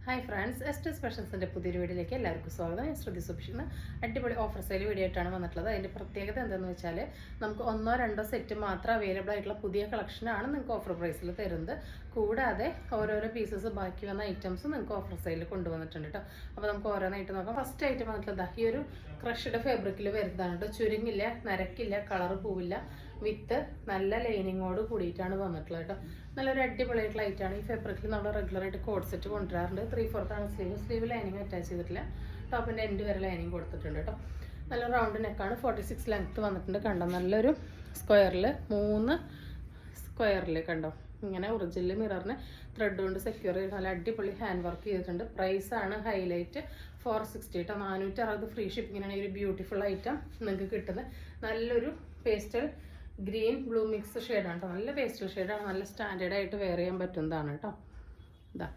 Hi friends, എസ്റ്റ് സ്പെഷ്യൽസിൻ്റെ പുതിയൊരു വീഡിയോയിലേക്ക് എല്ലാവർക്കും സ്വാഗതം. ഞാൻ ശ്രുതി സുഭിഷിന്ന് അടിപൊളി ഓഫർ സെയിൽ വീഡിയോ ആയിട്ടാണ് വന്നിട്ടുള്ളത്. അതിൻ്റെ പ്രത്യേകത എന്താണെന്ന് വെച്ചാൽ നമുക്ക് ഒന്നോ രണ്ടോ സെറ്റ് മാത്രം അവൈലബിൾ ആയിട്ടുള്ള പുതിയ കളക്ഷനാണ് നിങ്ങൾക്ക് ഓഫർ പ്രൈസിൽ തരുന്നത്. കൂടാതെ ഓരോരോ പീസസ് ബാക്കി വന്ന ഐറ്റംസ് നിങ്ങൾക്ക് ഓഫർ സെയിലിൽ കൊണ്ടുവന്നിട്ടുണ്ട് കേട്ടോ. അപ്പോൾ നമുക്ക് ഓരോന്നായിട്ട് നോക്കാം. ഫസ്റ്റ് ഐറ്റം വന്നിട്ടുള്ളത് ഈ ഒരു ക്രഷ്ഡ് ഫാബ്രിക്കിൽ വരുന്നതാണ് കേട്ടോ. ചുരുങ്ങില്ല, നരക്കില്ല, കളർ പോവില്ല, വിത്ത് നല്ല ലൈനിങ്ങോട് കൂടിയിട്ടാണ് വന്നിട്ടുള്ളത് കേട്ടോ. നല്ലൊരു അടിപൊളിയായിട്ടുള്ള ഐറ്റാണ്. ഈ ഫാബ്രിക്കിൽ നമ്മൾ റെഗുലറായിട്ട് കോഡ് സെറ്റ് കൊണ്ടുവരാറുണ്ട്. 3/4 ആണ് സ്ലീവ് ലൈനിങ് അറ്റാച്ച് ചെയ്തിട്ടില്ല. ടോപ്പിൻ്റെ എൻഡ് വരെ ലൈനിങ് കൊടുത്തിട്ടുണ്ട് കേട്ടോ. നല്ല റൗണ്ട് നെക്കാണ്. 46 ലെങ്ത്ത് വന്നിട്ടുണ്ട്. കണ്ടോ, നല്ലൊരു സ്ക്വയറിൽ 3 സ്ക്വയറിൽ കണ്ടോ, ഇങ്ങനെ ഒറിജിനൽ മിററിന് ത്രെഡ് കൊണ്ട് സെക്യൂർ ചെയ്ത് നല്ല അടിപൊളി ഹാൻഡ് വർക്ക് ചെയ്തിട്ടുണ്ട്. പ്രൈസാണ് ഹൈലൈറ്റ് 460 കേട്ടോ. 460 ഫ്രീ ഷിപ്പിങ്ങിനാണ് ഈ ഒരു ബ്യൂട്ടിഫുൾ ഐറ്റം നിങ്ങൾക്ക് കിട്ടുന്നത്. നല്ലൊരു പേസ്റ്റൽ ഗ്രീൻ ബ്ലൂ മിക്സ് ഷെയ്ഡാണ് കേട്ടോ. നല്ല പേസ്റ്റൽ ഷെയ്ഡാണ്. നല്ല സ്റ്റാൻഡേർഡ് ആയിട്ട് വെയർ ചെയ്യാൻ പറ്റുന്നതാണ് കേട്ടോ. ഇതാ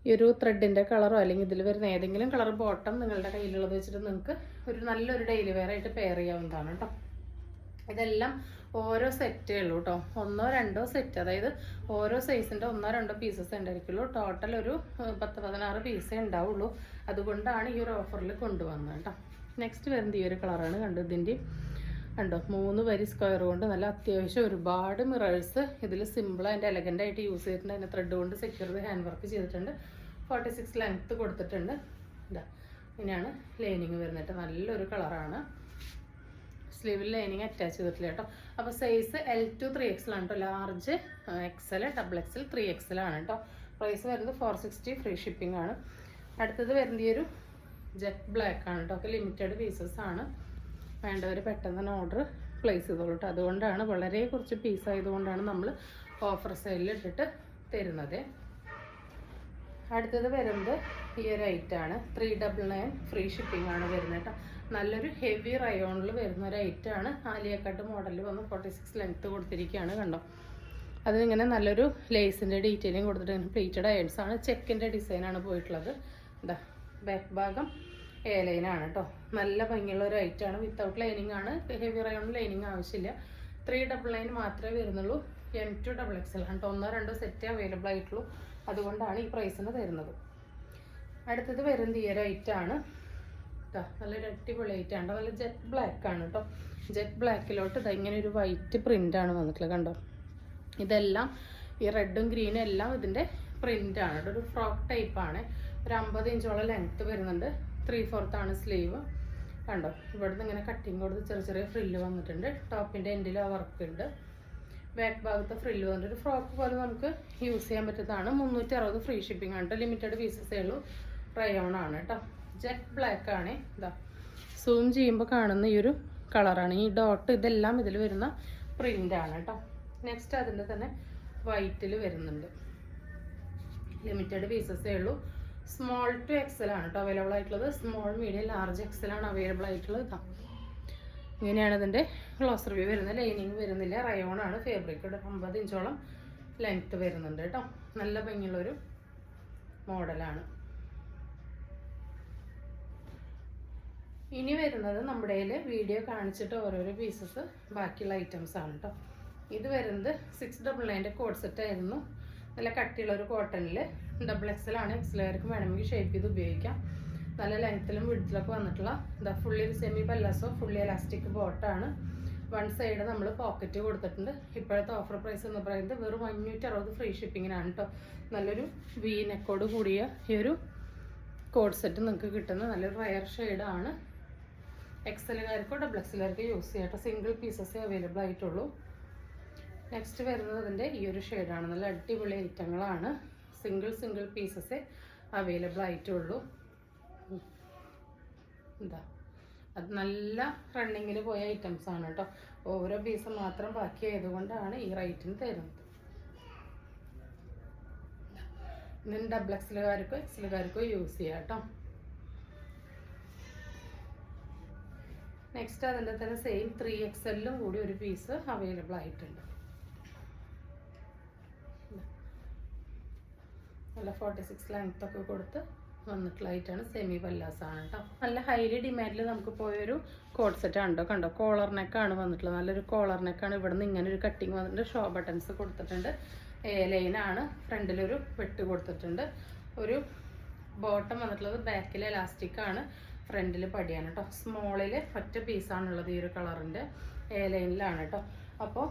ഈ ഒരു ത്രെഡിൻ്റെ കളറോ അല്ലെങ്കിൽ ഇതിൽ വരുന്ന ഏതെങ്കിലും കളർ ബോട്ടം നിങ്ങളുടെ കയ്യിലുള്ളത് വെച്ചിട്ട് നിങ്ങൾക്ക് ഒരു നല്ലൊരു ഡെയിലി വെയർ ആയിട്ട് പെയർ ചെയ്യാവുന്നതാണ് കേട്ടോ. ഇതെല്ലാം ഓരോ സെറ്റേ ഉള്ളൂ കേട്ടോ. 1-2 സെറ്റ്, അതായത് ഓരോ സൈസിൻ്റെ 1-2 പീസസ് ഉണ്ടായിരിക്കുള്ളൂ. ടോട്ടൽ ഒരു 10-16 പീസേ ഉണ്ടാവുള്ളൂ. അതുകൊണ്ടാണ് ഈ ഒരു ഓഫറിൽ കൊണ്ടുവന്നത് കേട്ടോ. നെക്സ്റ്റ് വരുന്നത് ഈ ഒരു കളറാണ്. കണ്ടു, ഇതിൻ്റെ കണ്ടോ 3 വരി സ്ക്വയർ കൊണ്ട് നല്ല അത്യാവശ്യം ഒരുപാട് മിറേഴ്സ് ഇതിൽ സിമ്പിൾ ആൻഡ് എലഗൻ്റ് ആയിട്ട് യൂസ് ചെയ്തിട്ടുണ്ട്. അതിൻ്റെ ത്രെഡ് കൊണ്ട് സെക്യൂർ ചെയ്ത് ഹാൻഡ് വർക്ക് ചെയ്തിട്ടുണ്ട്. 46 ലെങ്ത്ത് കൊടുത്തിട്ടുണ്ട്. ഇതാ ഇങ്ങനെയാണ് ലൈനിങ് വരുന്നിട്ട്. നല്ലൊരു കളറാണ്. സ്ലീവിൽ ലൈനിങ് അറ്റാച്ച് ചെയ്തിട്ടില്ല കേട്ടോ. അപ്പോൾ സൈസ് L to 3XL ആണ് കേട്ടോ. ലാർജ്, XL, XXL, 3XL ആണ് കേട്ടോ. പ്രൈസ് വരുന്നത് 460 ഫ്രീ ഷിപ്പിംഗ് ആണ്. അടുത്തത് വരുന്നത് ഈ ഒരു ജെറ്റ് ബ്ലാക്ക് ആണ് കേട്ടോ. ഒക്കെ ലിമിറ്റഡ് പീസസ് ആണ്. വേണ്ടവർ പെട്ടെന്ന് തന്നെ ഓർഡർ പ്ലേസ് ചെയ്തോളൂ കേട്ടോ. അതുകൊണ്ടാണ്, വളരെ കുറച്ച് പീസ് ആയതുകൊണ്ടാണ് നമ്മൾ ഓഫർ സെയിലിൽ ഇട്ടിട്ട് തരുന്നത്. അടുത്തത് വരുന്നത് ഈ ഒരു ഐറ്റാണ്. 399 ഫ്രീ ഷിപ്പിംഗ് ആണ് വരുന്നത് കേട്ടോ. നല്ലൊരു ഹെവി റയോണിൽ വരുന്ന ഒരു ഐറ്റാണ്. ആലിയ കട്ട് മോഡലിൽ വന്ന് 46 ലെങ്ത്ത് കൊടുത്തിരിക്കുകയാണ്. കണ്ടോ, അതിനിങ്ങനെ നല്ലൊരു ലേസിൻ്റെ ഡീറ്റെയിലിംഗ് കൊടുത്തിട്ട് ഇങ്ങനെ പ്ലീറ്റഡ് അയൺസ് ആണ്. ചെക്കിൻ്റെ ഡിസൈനാണ് പോയിട്ടുള്ളത്. ഇതാ ബാക്ക് ഭാഗം എ ലൈനാണ് കേട്ടോ. നല്ല ഭംഗിയുള്ള ഒരു ഐറ്റാണ്. വിത്തൗട്ട് ലൈനിങ് ആണ്. ഹെവി റയോണിൽ ലൈനിങ് ആവശ്യമില്ല. 399 മാത്രമേ വരുന്നുള്ളൂ. M2 XXL ആണ് കേട്ടോ. 1-2 സെറ്റ് അവൈലബിൾ ആയിട്ടുള്ളൂ. അതുകൊണ്ടാണ് ഈ പ്രൈസിന് തരുന്നത്. അടുത്തത് വരുന്നത് ഈ ഒരു ഐറ്റാണ് കേട്ടോ. നല്ലൊരു അടിപൊളി ഐറ്റാണ്. നല്ല ജെറ്റ് ബ്ലാക്ക് ആണ് കേട്ടോ. ജെറ്റ് ബ്ലാക്കിലോട്ട് ഇങ്ങനെ ഒരു വൈറ്റ് പ്രിൻ്റാണ് വന്നിട്ടുള്ളത്. കണ്ടോ, ഇതെല്ലാം ഈ റെഡും ഗ്രീനും എല്ലാം ഇതിൻ്റെ പ്രിൻ്റാണ് കേട്ടോ. ഒരു ഫ്രോക്ക് ടൈപ്പാണ്. ഒരു 50 ഇഞ്ചോളം ലെങ്ത്ത് വരുന്നുണ്ട്. 3/4 ആണ് സ്ലീവ്. കണ്ടോ, ഇവിടുന്ന് ഇങ്ങനെ കട്ടിങ് കൊടുത്ത് ചെറിയ ചെറിയ ഫ്രില്ല് വന്നിട്ടുണ്ട്. ടോപ്പിൻ്റെ എൻഡിൽ ആ വർക്ക് ഉണ്ട്. ബാക്ക് ഭാഗത്ത് ഫ്രില്ല് വന്നിട്ട് ഒരു ഫ്രോക്ക് പോലെ നമുക്ക് യൂസ് ചെയ്യാൻ പറ്റുന്നതാണ്. 360 ഫ്രീ ഷിപ്പിംഗ് ആണ് കേട്ടോ. ലിമിറ്റഡ് പീസസേ ഉള്ളൂ. റയോൺ ആണ് കേട്ടോ. ജെറ്റ് ബ്ലാക്ക് ആണ്. ഇതാ സൂം ചെയ്യുമ്പോൾ കാണുന്ന ഈ ഒരു കളറാണ്. ഈ ഡോട്ട് ഇതെല്ലാം ഇതിൽ വരുന്ന പ്രിൻ്റാണ് കേട്ടോ. നെക്സ്റ്റ് അതിൻ്റെ തന്നെ വൈറ്റിൽ വരുന്നുണ്ട്. ലിമിറ്റഡ് പീസസേ ഉള്ളൂ. സ്മോൾ ടു XL ആണ് കേട്ടോ അവൈലബിൾ ആയിട്ടുള്ളത്. സ്മോൾ, മീഡിയം, ലാർജ് XL ആണ് അവൈലബിൾ ആയിട്ടുള്ളത്. ഇതാ ഇങ്ങനെയാണ് ഇതിൻ്റെ ക്ലോസ് റിവ്യൂ വരുന്നത്. ലൈനിങ് വരുന്നില്ല. റയോൺ ആണ്. ഫാബ്രിക് 50 ഇഞ്ചോളം ലെങ്ത്ത് വരുന്നുണ്ട് കേട്ടോ. നല്ല ഭംഗിയുള്ളൊരു മോഡലാണ്. ഇനി വരുന്നത് നമ്മുടെ വീഡിയോ കാണിച്ചിട്ട് ഓരോരോ പീസസ് ബാക്കിയുള്ള ഐറ്റംസ് ആണ് കേട്ടോ. ഇത് വരുന്നത് 699 കോഡ് സെറ്റ് ആയിരുന്നു. നല്ല കട്ടിയുള്ളൊരു കോട്ടണിൽ XXL ആണ്. XL വേണമെങ്കിൽ ഷേപ്പ് ചെയ്ത് ഉപയോഗിക്കാം. നല്ല ലെങ്ത്തിലും വിഡ്ത്തിലൊക്കെ വന്നിട്ടുള്ള ഇതാ fully semi palazzo fully elastic ബോട്ടാണ്. വൺ സൈഡ് നമ്മൾ പോക്കറ്റ് കൊടുത്തിട്ടുണ്ട്. ഇപ്പോഴത്തെ ഓഫർ പ്രൈസ് എന്ന് പറയുന്നത് വെറും 560 ഫ്രീ ഷിപ്പിങ്ങിനാണ് കേട്ടോ. നല്ലൊരു വി നെക്കോട് കൂടിയ ഈ ഒരു കോഡ് സെറ്റ് നിങ്ങൾക്ക് കിട്ടുന്ന നല്ലൊരു റയർ ഷെയ്ഡാണ്. XLകാർക്കോ XXLകാർക്കോ യൂസ് ചെയ്യാം കേട്ടോ. സിംഗിൾ പീസസേ അവൈലബിൾ ആയിട്ടുള്ളൂ. നെക്സ്റ്റ് വരുന്നത് അതിൻ്റെ ഈ ഒരു ഷെയ്ഡാണ്. നല്ല അടിപൊളി ഐറ്റങ്ങളാണ്. സിംഗിൾ പീസസേ അവൈലബിൾ ആയിട്ടുള്ളൂ. എന്താ അത് നല്ല റണ്ണിങ്ങിൽ പോയ ഐറ്റംസ് ആണ് കേട്ടോ. ഓരോ പീസ് മാത്രം ബാക്കി ആയതുകൊണ്ടാണ് ഈ റേറ്റിന് തരുന്നത്. ഇതിന് XXLകാർക്കോ XLകാർക്കോ യൂസ് ചെയ്യാം കേട്ടോ. നെക്സ്റ്റ് അതിൻ്റെ തന്നെ സെയിം 3XLലും കൂടി ഒരു പീസ് അവൈലബിൾ ആയിട്ടുണ്ട്. നല്ല 46 ലെങ്ത്തൊക്കെ കൊടുത്ത് വന്നിട്ടുള്ള ഐറ്റാണ്. സെമി പല്ലാസാണ് കേട്ടോ. നല്ല ഹൈലി ഡിമാൻഡിൽ നമുക്ക് പോയൊരു കോഡ് സെറ്റ് ആണ് കേട്ടോ. കണ്ടോ, കോളർ നെക്കാണ് വന്നിട്ടുള്ളത്. നല്ലൊരു കോളർ നെക്കാണ്. ഇവിടെ നിന്ന് ഇങ്ങനെ ഒരു കട്ടിങ് വന്നിട്ടുണ്ട്. ഷോ ബട്ടൺസ് കൊടുത്തിട്ടുണ്ട്. എ ലൈനാണ്. ഫ്രണ്ടിലൊരു വെട്ട് കൊടുത്തിട്ടുണ്ട്. ഒരു ബോട്ടം വന്നിട്ടുള്ളത് ബാക്കിൽ എലാസ്റ്റിക് ആണ്, ഫ്രണ്ടിൽ പടിയാണ് കേട്ടോ. സ്മോളിൽ ഒറ്റ പീസാണുള്ളത് ഈ ഒരു കളറിൻ്റെ എ ലൈനിലാണ് കേട്ടോ. അപ്പോൾ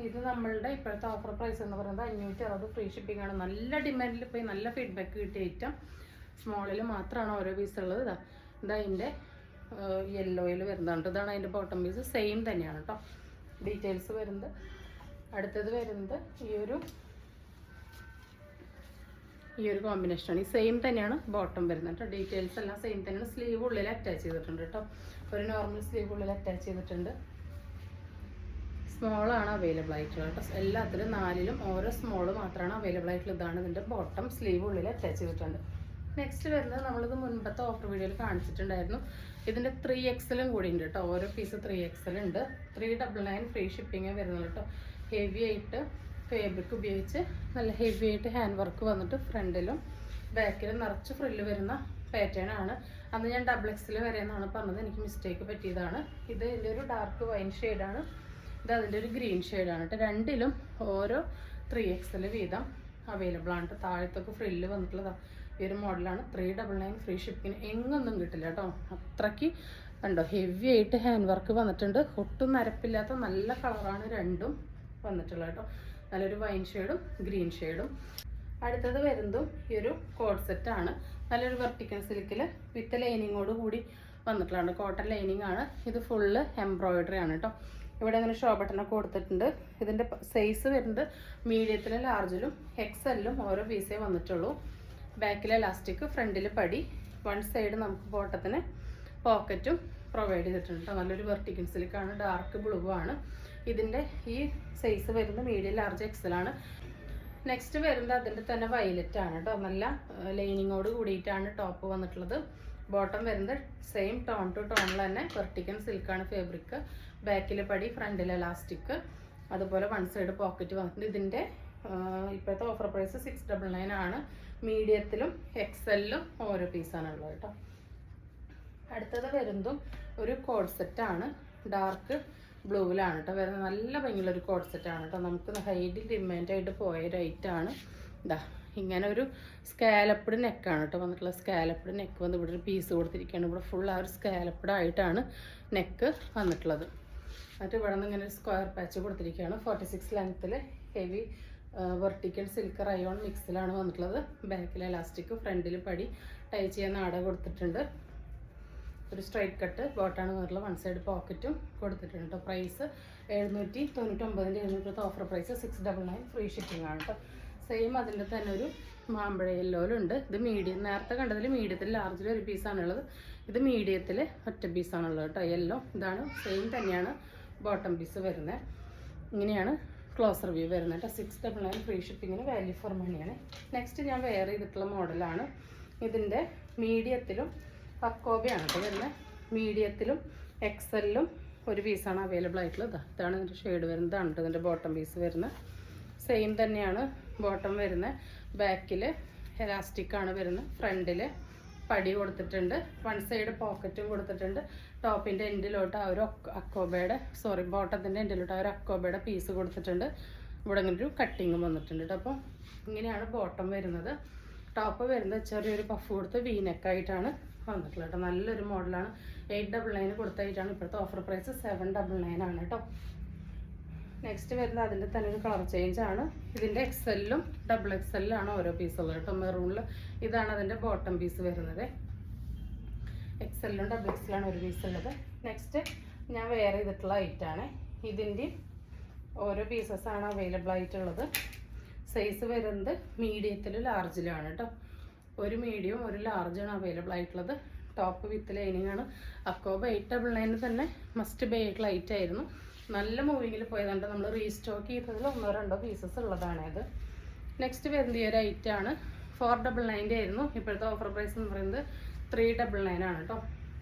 ഇത് നമ്മളുടെ ഇപ്പോഴത്തെ ഓഫർ പ്രൈസ് എന്ന് പറയുന്നത് 560 ഫ്രീ ഷിപ്പിംഗ് ആണ്. നല്ല ഡിമാൻഡിൽ പോയി നല്ല ഫീഡ്ബാക്ക് കിട്ടിയ ഐറ്റം. സ്മോളിൽ മാത്രമാണ് ഓരോ പീസ് ഉള്ളത്. ഇതാ അതിൻ്റെ യെല്ലോയിൽ വരുന്നതാണ്. ഇതാണ് അതിൻ്റെ ബോട്ടം പീസ്, സെയിം തന്നെയാണ് കേട്ടോ. ഡീറ്റെയിൽസ് വരുന്നത് അടുത്തത് വരുന്നത് ഈ ഒരു കോമ്പിനേഷനാണ്. ഈ സെയിം തന്നെയാണ് ബോട്ടം വരുന്നത് കേട്ടോ. ഡീറ്റെയിൽസ് എല്ലാം സെയിം തന്നെയാണ്. സ്ലീവ് ഉള്ളിൽ അറ്റാച്ച് ചെയ്തിട്ടുണ്ട് കേട്ടോ. ഒരു നോർമൽ സ്ലീവ് ഉള്ളിൽ അറ്റാച്ച് ചെയ്തിട്ടുണ്ട്. സ്മോളാണ് അവൈലബിൾ ആയിട്ടുള്ളത് കേട്ടോ. എല്ലാത്തിലും 4ലും ഓരോ സ്മോള് മാത്രമാണ് അവൈലബിൾ ആയിട്ടുള്ളത്. ഇതാണ് ഇതിൻ്റെ ബോട്ടം, സ്ലീവ് ഉള്ളിൽ അറ്റാച്ച് ചെയ്തിട്ടുണ്ട്. നെക്സ്റ്റ് വരുന്നത് നമ്മളിത് മുൻപത്തെ ഓഫർ വീഡിയോയിൽ കാണിച്ചിട്ടുണ്ടായിരുന്നു. ഇതിൻ്റെ 3XL കൂടി ഉണ്ട് കേട്ടോ. ഓരോ പീസ് 3XL ഉണ്ട്. 399 ഫ്രീ ഷിപ്പിംഗ് വരുന്നത് കേട്ടോ. ഹെവി ആയിട്ട് ഫാബ്രിക് ഉപയോഗിച്ച് നല്ല ഹെവി ആയിട്ട് ഹാൻഡ് വർക്ക് വന്നിട്ട് ഫ്രണ്ടിലും ബാക്കിലും നിറച്ച് ഫ്രില്ല് വരുന്ന പാറ്റേൺ ആണ്. അന്ന് ഞാൻ XXL വരെ എന്നാണ് പറഞ്ഞത്, എനിക്ക് മിസ്റ്റേക്ക് പറ്റിയതാണ്. ഇത് ഇതിൻ്റെ ഒരു ഡാർക്ക് വൈൻ ഷെയ്ഡാണ്, ഇത് അതിൻ്റെ ഒരു ഗ്രീൻ ഷെയ്ഡാണ് കേട്ടോ. രണ്ടിലും ഓരോ 3XL വീതം അവൈലബിൾ ആണ്. താഴത്തൊക്കെ ഫ്രില്ല് വന്നിട്ടുള്ളതാണ്. ഈ ഒരു മോഡലാണ്. 399 ഫ്രീ ഷിപ്പിങ്ങിന് എങ്ങൊന്നും കിട്ടില്ല കേട്ടോ. അത്രയ്ക്ക് കണ്ടോ ഹെവി ആയിട്ട് ഹാൻഡ് വർക്ക് വന്നിട്ടുണ്ട്. ഒട്ടും നരപ്പില്ലാത്ത നല്ല കളറാണ് രണ്ടും വന്നിട്ടുള്ളത് കേട്ടോ. നല്ലൊരു വൈൻ ഷെയ്ഡും ഗ്രീൻ ഷെയ്ഡും. അടുത്തത് വരുന്നതും ഈ ഒരു കോഡ് സെറ്റാണ്. നല്ലൊരു വെർട്ടിക്കൽ സിൽക്കിൽ വിത്ത് ലൈനിങ്ങോട് കൂടി വന്നിട്ടുള്ളതാണ്. കോട്ടൺ ലൈനിങ് ആണ്. ഇത് ഫുള്ള് എംബ്രോയിഡറി ആണ് കേട്ടോ. ഇവിടെ അങ്ങനെ ഷോ ബട്ടണൊക്കെ കൊടുത്തിട്ടുണ്ട്. ഇതിൻ്റെ സൈസ് വരുന്നത് മീഡിയത്തിലും ലാർജിലും XLലും ഓരോ പീസേ വന്നിട്ടുള്ളൂ. ബാക്കിൽ എലാസ്റ്റിക്, ഫ്രണ്ടിൽ പടി, വൺ സൈഡ് നമുക്ക് ബോട്ടത്തിന് പോക്കറ്റും പ്രൊവൈഡ് ചെയ്തിട്ടുണ്ട് കേട്ടോ. നല്ലൊരു വെർട്ടിക്കൽ സിൽക്കാണ്, ഡാർക്ക് ബ്ലൂ ആണ്. ഇതിൻ്റെ ഈ സൈസ് വരുന്നത് മീഡിയം ലാർജ് XL ആണ്. നെക്സ്റ്റ് വരുന്നത് അതിൻ്റെ തന്നെ വയലറ്റ് ആണ് കേട്ടോ. നല്ല ലൈനിങ്ങോട് കൂടിയിട്ടാണ് ടോപ്പ് വന്നിട്ടുള്ളത്. ബോട്ടം വരുന്നത് സെയിം ടോൺ ടു ടോണിൽ തന്നെ വെർട്ടിക്കൽ സിൽക്കാണ് ഫാബ്രിക്. ബാക്കിൽ പടി, ഫ്രണ്ടിൽ എലാസ്റ്റിക്, അതുപോലെ വൺ സൈഡ് പോക്കറ്റ് വന്നിട്ടുണ്ട്. ഇതിൻ്റെ ഇപ്പോഴത്തെ ഓഫർ പ്രൈസ് 699 ആണ്. മീഡിയത്തിലും XLലും ഓരോ പീസാണുള്ളത് കേട്ടോ. അടുത്തത് വരുന്നതും ഒരു കോഡ് സെറ്റാണ്. ഡാർക്ക് ബ്ലൂവിലാണ് കേട്ടോ വരുന്നത്. നല്ല ഭംഗിയുള്ളൊരു കോഡ് സെറ്റാണ് കേട്ടോ. നമുക്ക് ഹൈലി ഡിമാൻഡായിട്ട് പോയ ഒരു ഐറ്റമാണ്. ഇതാ ഇങ്ങനെ ഒരു സ്കാലപ്ഡ് നെക്കാണ് കേട്ടോ വന്നിട്ടുള്ളത്. സ്കാലപ്ഡ് നെക്ക് വന്ന് ഇവിടെ ഒരു പീസ് കൊടുത്തിരിക്കുകയാണ്. ഇവിടെ ഫുൾ ആ ഒരു സ്കാലപ്ഡ് ആയിട്ടാണ് നെക്ക് വന്നിട്ടുള്ളത്. എന്നിട്ട് ഇവിടെ നിന്ന് ഇങ്ങനെ ഒരു സ്ക്വയർ പാച്ച് കൊടുത്തിരിക്കുകയാണ്. 46 ലെങ്ത്തിൽ ഹെവി വെർട്ടിക്കൽ സിൽക്ക് റയോൺ മിക്സിലാണ് വന്നിട്ടുള്ളത്. ബാക്കിൽ എലാസ്റ്റിക്, ഫ്രണ്ടിൽ പടി, ടൈ ചെയ്യാൻ നാട കൊടുത്തിട്ടുണ്ട്. ഒരു സ്ട്രൈറ്റ് കട്ട് ബോട്ടാണ് വന്നിട്ടുള്ളത്. വൺ സൈഡ് പോക്കറ്റും കൊടുത്തിട്ടുണ്ട് കേട്ടോ. Price 799 offer price 699 free shipping ആണ് കേട്ടോ. സെയിം അതിൻ്റെ തന്നെ ഒരു മാമ്പഴ യെല്ലോയിലുണ്ട്. ഇത് മീഡിയം, നേരത്തെ കണ്ടതിൽ മീഡിയത്തിൽ ലാർജിൽ ഒരു പീസാണുള്ളത്. ഇത് മീഡിയത്തിൽ ഒറ്റ പീസാണുള്ളത് കേട്ടോ. യെല്ലോ ഇതാണ് സെയിം തന്നെയാണ് ബോട്ടം പീസ് വരുന്നത്. ഇങ്ങനെയാണ് ക്ലോസർ വ്യൂ വരുന്നത് കേട്ടോ. 699 ഫ്രീ ഷിപ്പിങ്ങിന് വാല്യൂ ഫോർ മണിയാണ്. നെക്സ്റ്റ് ഞാൻ വെയർ ചെയ്തിട്ടുള്ള മോഡലാണ്. ഇതിൻ്റെ മീഡിയത്തിലും അക്കോബയാണ് കേട്ടോ വരുന്നത്. മീഡിയത്തിലും XLലും ഒരു പീസാണ് അവൈലബിൾ ആയിട്ടുള്ളത്. ഇതാണ് ഇതിൻ്റെ ഷെയ്ഡ് വരുന്നത്. ഇതാണ് കേട്ടോ ഇതിൻ്റെ ബോട്ടം പീസ് വരുന്നത്. സെയിം തന്നെയാണ് ബോട്ടം വരുന്നത്. ബാക്കിൽ എലാസ്റ്റിക്കാണ് വരുന്നത്. ഫ്രണ്ടിൽ പടി കൊടുത്തിട്ടുണ്ട്. വൺ സൈഡ് പോക്കറ്റും കൊടുത്തിട്ടുണ്ട്. ടോപ്പിൻ്റെ എൻഡിലോട്ട് ആ ഒരു ബോട്ടത്തിൻ്റെ എൻഡിലോട്ട് ആ ഒരു അക്കോബയുടെ പീസ് കൊടുത്തിട്ടുണ്ട്. ഇവിടെ ഇങ്ങനെ ഒരു കട്ടിങ്ങും വന്നിട്ടുണ്ട് കേട്ടോ. അപ്പോൾ ഇങ്ങനെയാണ് ബോട്ടം വരുന്നത്. ടോപ്പ് വരുന്നത് ചെറിയൊരു പഫ് കൊടുത്ത് വീനെക്കായിട്ടാണ് വന്നിട്ടുള്ളത് കേട്ടോ. നല്ലൊരു മോഡലാണ്. 899 കൊടുത്തായിട്ടാണ്. ഇപ്പോഴത്തെ ഓഫർ പ്രൈസ് 799 ആണ് കേട്ടോ. നെക്സ്റ്റ് വരുന്നത് അതിൻ്റെ തന്നെ ഒരു കളർ ചേഞ്ച് ആണ്. ഇതിൻ്റെ XLലും XXLലാണ് ഓരോ പീസുള്ളത് കേട്ടോ. മെറൂണിൽ ഇതാണ് അതിൻ്റെ ബോട്ടം പീസ് വരുന്നത്. XLലും XXLാണ് ഒരു പീസ് ഉള്ളത്. നെക്സ്റ്റ് ഞാൻ വെയർ ചെയ്തിട്ടുള്ള ഐറ്റാണ്. ഇതിൻ്റെ ഓരോ പീസസാണ് അവൈലബിൾ ആയിട്ടുള്ളത്. സൈസ് വരുന്നത് മീഡിയത്തിലും ലാർജിലാണ് കേട്ടോ. ഒരു മീഡിയം ഒരു ലാർജാണ് അവൈലബിൾ ആയിട്ടുള്ളത്. ടോപ്പ് വിത്ത് ലൈനിങ് ആണ്. അക്കോബ 899 തന്നെ മസ്റ്റ് ബൈ ആയിട്ടുള്ള ഐറ്റം ആയിരുന്നു. നല്ല മൂവിങ്ങിൽ പോയതുകൊണ്ട് നമ്മൾ റീസ്റ്റോക്ക് ചെയ്തതിൽ 1-2 പീസസ് ഉള്ളതാണ് ഇത്. നെക്സ്റ്റ് വരുന്നത് ഈ ഒരു ഐറ്റാണ്. 499 ആയിരുന്നു. ഇപ്പോഴത്തെ ഓഫർ പ്രൈസ് എന്ന് പറയുന്നത് 399 ആണ് കേട്ടോ.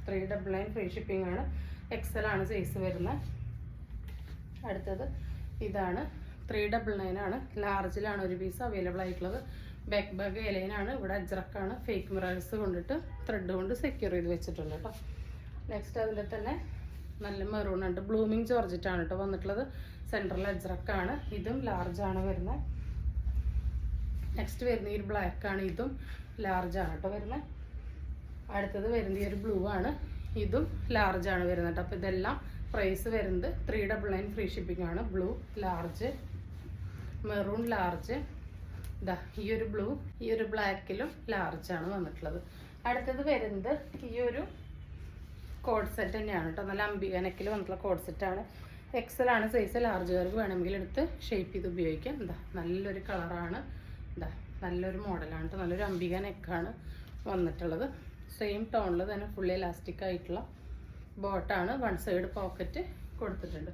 399 ഫ്രീ ഷിപ്പിംഗ് ആണ്. XL ആണ് സൈസ് വരുന്നത്. അടുത്തത് ഇതാണ് 399 ആണ്. ലാർജിലാണ് ഒരു പീസ് അവൈലബിൾ ആയിട്ടുള്ളത്. ബാക്ക് ബാഗ് എലൈനാണ്. ഇവിടെ അജ്രക്കാണ്. ഫേക്ക് മിറേഴ്സ് കൊണ്ടിട്ട് ത്രെഡ് കൊണ്ട് സെക്യൂർ ചെയ്ത് വെച്ചിട്ടുണ്ട് കേട്ടോ. നെക്സ്റ്റ് അതിൻ്റെ തന്നെ നല്ല മെറൂൺ ഉണ്ട്. ബ്ലൂമിങ് ജോർജറ്റാണ് കേട്ടോ വന്നിട്ടുള്ളത്. സെൻട്രൽ അജ്രക്കാണ്. ഇതും ലാർജാണ് വരുന്നത്. നെക്സ്റ്റ് വരുന്ന ഈ ബ്ലാക്കാണ്. ഇതും ലാർജാണ് കേട്ടോ വരുന്നത്. അടുത്തത് വരുന്നത് ഈ ഒരു ബ്ലൂ ആണ്, ഇതും ലാർജാണ് വരുന്നത് കേട്ടോ. അപ്പോൾ ഇതെല്ലാം പ്രൈസ് വരുന്നത് 399 ഫ്രീ ഷിപ്പിംഗ് ആണ്. ബ്ലൂ ലാർജ്, മെറൂൺ ലാർജ്, ഇതാ ഈ ഒരു ബ്ലൂ, ഈ ഒരു ബ്ലാക്കിലും ലാർജാണ് വന്നിട്ടുള്ളത്. അടുത്തത് വരുന്നത് ഈ ഒരു കോഡ് സെറ്റ് തന്നെയാണ് കേട്ടോ. നല്ല അംബിക നെക്കിൽ വന്നിട്ടുള്ള കോഡ് സെറ്റാണ്. എക്സലാണ് സൈസ്. ലാർജുകാർക്ക് വേണമെങ്കിൽ എടുത്ത് ഷേപ്പ് ചെയ്ത് ഉപയോഗിക്കാം. എന്താ നല്ലൊരു കളറാണ്, എന്താ നല്ലൊരു മോഡലാണ് കേട്ടോ. നല്ലൊരു അംബിക നെക്കാണ് വന്നിട്ടുള്ളത്. സെയിം ടോണിൽ തന്നെ ഫുള്ളി ഇലാസ്റ്റിക് ആയിട്ടുള്ള ബോട്ടാണ്. വൺ സൈഡ് പോക്കറ്റ് കൊടുത്തിട്ടുണ്ട്.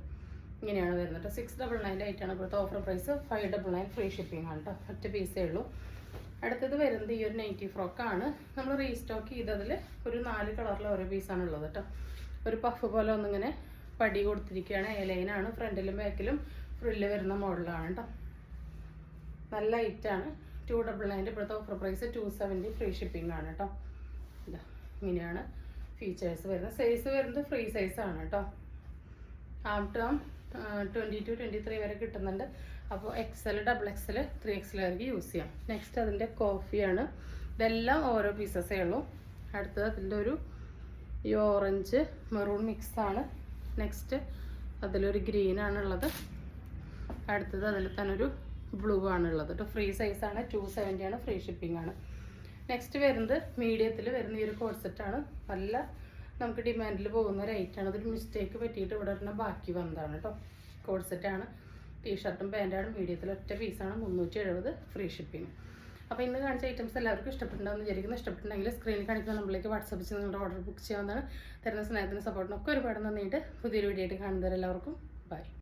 ഇങ്ങനെയാണ് വരുന്നത്. 699 ആയിട്ടാണ് ഇപ്പോഴത്തെ ഓഫർ പ്രൈസ്. 599 ഫ്രീ ഷിപ്പിംഗ് ആണ് കേട്ടോ. ഒറ്റ പീസേ ഉള്ളൂ. അടുത്തത് വരുന്നത് ഈ ഒരു നൈറ്റി ഫ്രോക്കാണ്. നമ്മൾ റീസ്റ്റോക്ക് ചെയ്തതിൽ ഒരു 4 കളറിൽ ഓരോ പീസാണ് ഉള്ളത് കേട്ടോ. ഒരു പഫ് പോലെ ഒന്നിങ്ങനെ പടി കൊടുത്തിരിക്കുകയാണ്. എലൈനാണ്. ഫ്രണ്ടിലും ബാക്കിലും ഫ്രില്ല് വരുന്ന മോഡലാണ് കേട്ടോ. നല്ല ഐറ്റാണ്. 299 ഇപ്പോഴത്തെ ഓഫർ പ്രൈസ്. 270 ഫ്രീ ഷിപ്പിംഗ് ആണ് കേട്ടോ. ഇതാ ഇങ്ങനെയാണ് ഫീച്ചേഴ്സ് വരുന്നത്. സൈസ് വരുന്നത് ഫ്രീ സൈസാണ് കേട്ടോ. ആം 22-23 വരെ കിട്ടുന്നുണ്ട്. അപ്പോൾ XL, XXL, 3XL വരെ യൂസ് ചെയ്യാം. നെക്സ്റ്റ് അതിൻ്റെ കോഫിയാണ്. ഇതെല്ലാം ഓരോ പീസസേ ഉള്ളൂ. അടുത്തത് അതിൻ്റെ ഒരു ഈ ഓറഞ്ച് മെറൂൺ മിക്സാണ്. നെക്സ്റ്റ് അതിലൊരു ഗ്രീനാണുള്ളത്. അടുത്തത് അതിൽ തന്നെ ഒരു ബ്ലൂ ആണുള്ളത് കേട്ടോ. ഫ്രീ സൈസാണ്. 270 ആണ്. ഫ്രീ ഷിപ്പിംഗ് ആണ്. നെക്സ്റ്റ് വരുന്നത് മീഡിയത്തിൽ വരുന്ന ഈ ഒരു കോഡ് സെറ്റാണ്. നല്ല നമുക്ക് ഡിമാൻഡിൽ പോകുന്ന ഒരു ഐറ്റാണ്. അതൊരു മിസ്റ്റേക്ക് പറ്റിയിട്ട് ഇവിടെ ഒരെണ്ണം ബാക്കി വന്നതാണ് കേട്ടോ. കോഡ് സെറ്റാണ്. ടീഷർട്ടും പാൻറ്റാണ്. മീഡിയത്തിൽ ഒറ്റ പീസാണ്. 370 ഫ്രീ ഷിപ്പിംഗ്. അപ്പോൾ ഇന്ന് കാണിച്ച ഐറ്റംസ് എല്ലാവർക്കും ഇഷ്ടപ്പെട്ടുണ്ടാകുമെന്ന് വിചാരിക്കുന്നു. ഇഷ്ടപ്പെട്ടുണ്ടെങ്കിൽ സ്ക്രീനിൽ കാണിക്കുന്ന നമ്പറിലേക്ക് വാട്സപ്പ് ചെയ്ത് നിങ്ങളുടെ ഓർഡർ ബുക്ക് ചെയ്യാവുന്നതാണ്. തരുന്ന സ്നേഹത്തിന് സപ്പോർട്ടിനൊക്കെ ഒരുപാട് നന്ദിയിട്ട് പുതിയൊരു വീഡിയോ ആയിട്ട് കാണുന്നവരെല്ലാവർക്കും ബൈ.